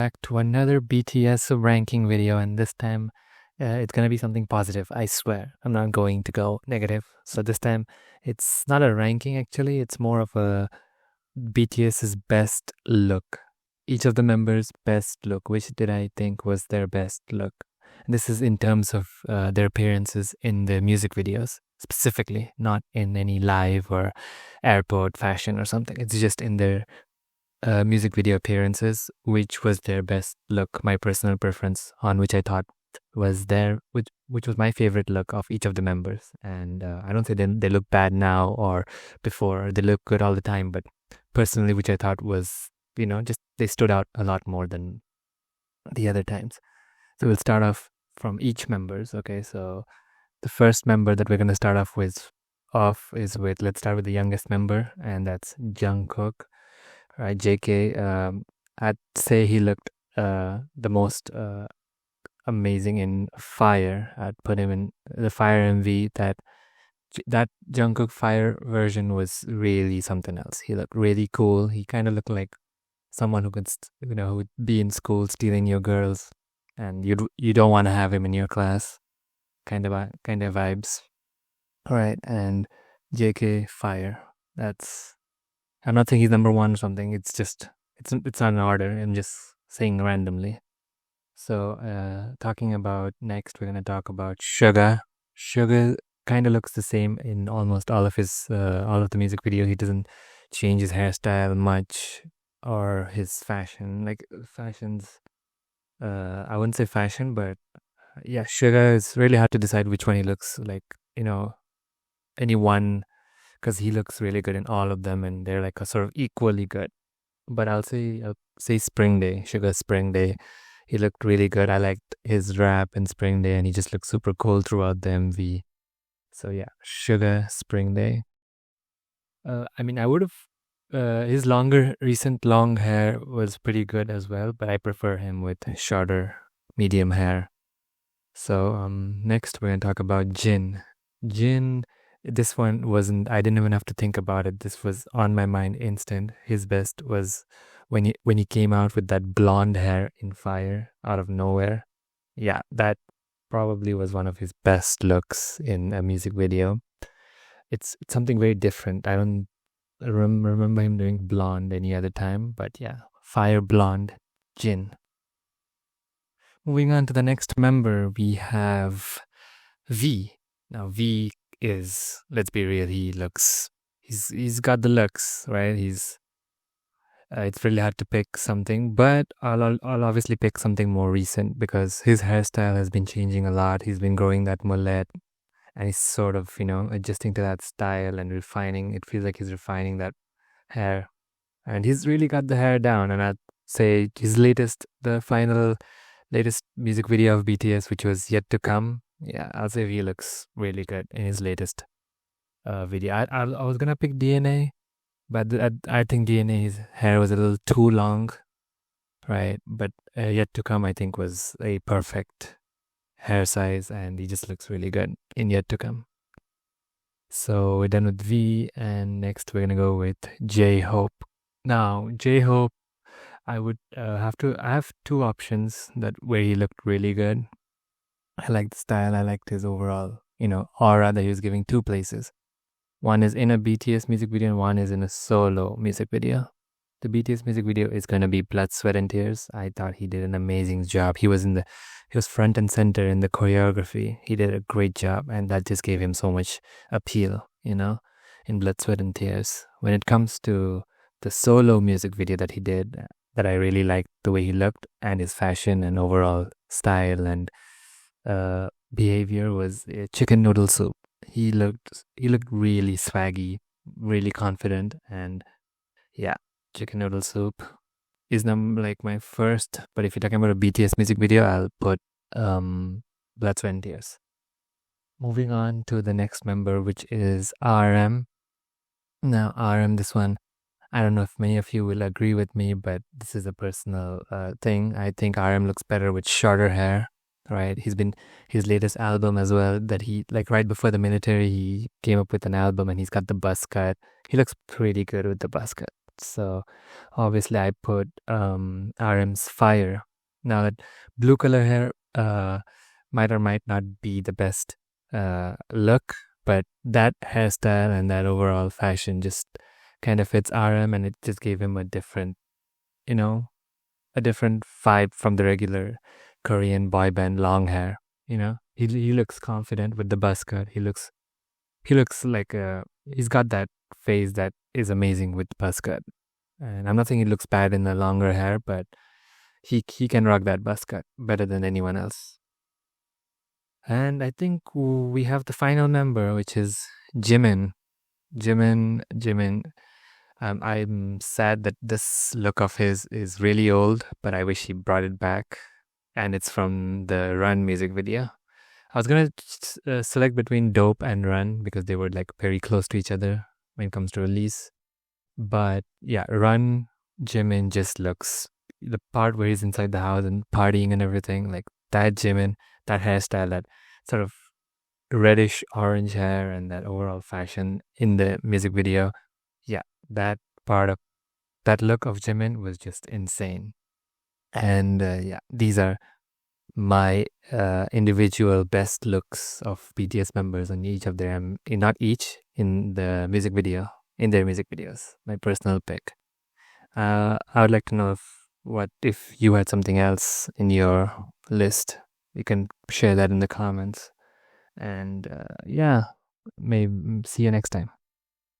Back to another BTS ranking video, and this time it's gonna be something positive. I swear, I'm not going to go negative. So this time it's not a ranking actually, it's more of a BTS's best look. Each of the members' best look. Which did I think was their best look? And this is in terms of their appearances in the music videos, specifically, not in any live or airport fashion or something. It's just in their music video appearances, which was their best look, my personal preference on which I thought was which was my favorite look of each of the members. And I don't say they look bad now or before, they look good all the time, but personally, which I thought was, just they stood out a lot more than the other times. So we'll start off from each members. Okay, so the first member that we're going to start off is with, let's start with the youngest member, and that's Jungkook. Right, JK, I'd say he looked the most amazing in Fire. I'd put him in the Fire MV. That Jungkook Fire version was really something else. He looked really cool. He kind of looked like someone who could, who would be in school stealing your girls, and you don't want to have him in your class. Kind of vibes. All right, and JK Fire. I'm not saying he's number one or something. It's just it's not an order. I'm just saying randomly. So talking about next, we're gonna talk about Suga. Suga kind of looks the same in almost all of the music videos. He doesn't change his hairstyle much or his fashion. Like fashions, I wouldn't say fashion, but yeah, Suga is really hard to decide which one he looks like. Any one. Because he looks really good in all of them, and they're like a sort of equally good. But I'll say Spring Day, Sugar Spring Day. He looked really good. I liked his rap in Spring Day, and he just looked super cool throughout the MV. So yeah, Sugar Spring Day. I would have his recent long hair was pretty good as well, but I prefer him with shorter, medium hair. So next we're gonna talk about Jin. Jin. This one I didn't even have to think about it. This was on my mind instant. His best was when he came out with that blonde hair in Fire out of nowhere. Yeah, that probably was one of his best looks in a music video. It's something very different. I don't remember him doing blonde any other time, but yeah, Fire blonde, Jin. Moving on to the next member, we have V. Now V is, let's be real, he's got the looks, right? It's really hard to pick something, but I'll obviously pick something more recent because his hairstyle has been changing a lot. He's been growing that mullet, and he's sort of adjusting to that style and refining. It feels like he's refining that hair, and he's really got the hair down. And I'd say his latest music video of BTS, which was Yet to Come. Yeah, I'll say he looks really good in his latest video. I was gonna pick DNA, but I think DNA's hair was a little too long, right? But Yet to Come, I think, was a perfect hair size, and he just looks really good in Yet to Come. So we're done with V, and next we're gonna go with J-Hope. Now, J-Hope, I have two options where he looked really good. I liked the style. I liked his overall, aura that he was giving two places. One is in a BTS music video and one is in a solo music video. The BTS music video is going to be Blood, Sweat and Tears. I thought he did an amazing job. He was front and center in the choreography. He did a great job, and that just gave him so much appeal, in Blood, Sweat and Tears. When it comes to the solo music video that he did, that I really liked the way he looked and his fashion and overall style and behavior, was Chicken Noodle Soup. He looked really swaggy, really confident, and yeah, Chicken Noodle Soup is my first. But if you're talking about a BTS music video, I'll put Blood, Sweat and Tears. Moving on to the next member, which is RM. Now RM, this one, I don't know if many of you will agree with me, but this is a personal thing. I think RM looks better with shorter hair. Right, his latest album as well, that he, right before the military, he came up with an album and he's got the buzz cut. He looks pretty good with the buzz cut. So obviously I put RM's Fire. Now that blue color hair might or might not be the best look, but that hairstyle and that overall fashion just kind of fits RM, and it just gave him a different, you know, a different vibe from the regular Korean boy band long hair. He looks confident with the buzz cut. He looks like he's got that face that is amazing with the buzz cut. And I'm not saying he looks bad in the longer hair, but he can rock that buzz cut better than anyone else. And I think we have the final member, which is Jimin. Jimin. I'm sad that this look of his is really old, but I wish he brought it back. And it's from the Run music video. I was gonna select between Dope and Run because they were like very close to each other when it comes to release. But yeah, Run, Jimin just looks, the part where he's inside the house and partying and everything, like that Jimin, that hairstyle, that sort of reddish orange hair and that overall fashion in the music video. Yeah, that part of that look of Jimin was just insane. And yeah, these are my individual best looks of BTS members on each of them, not each, in the music video, in their music videos. My personal pick. I would like to know if you had something else in your list. You can share that in the comments. And yeah, maybe see you next time.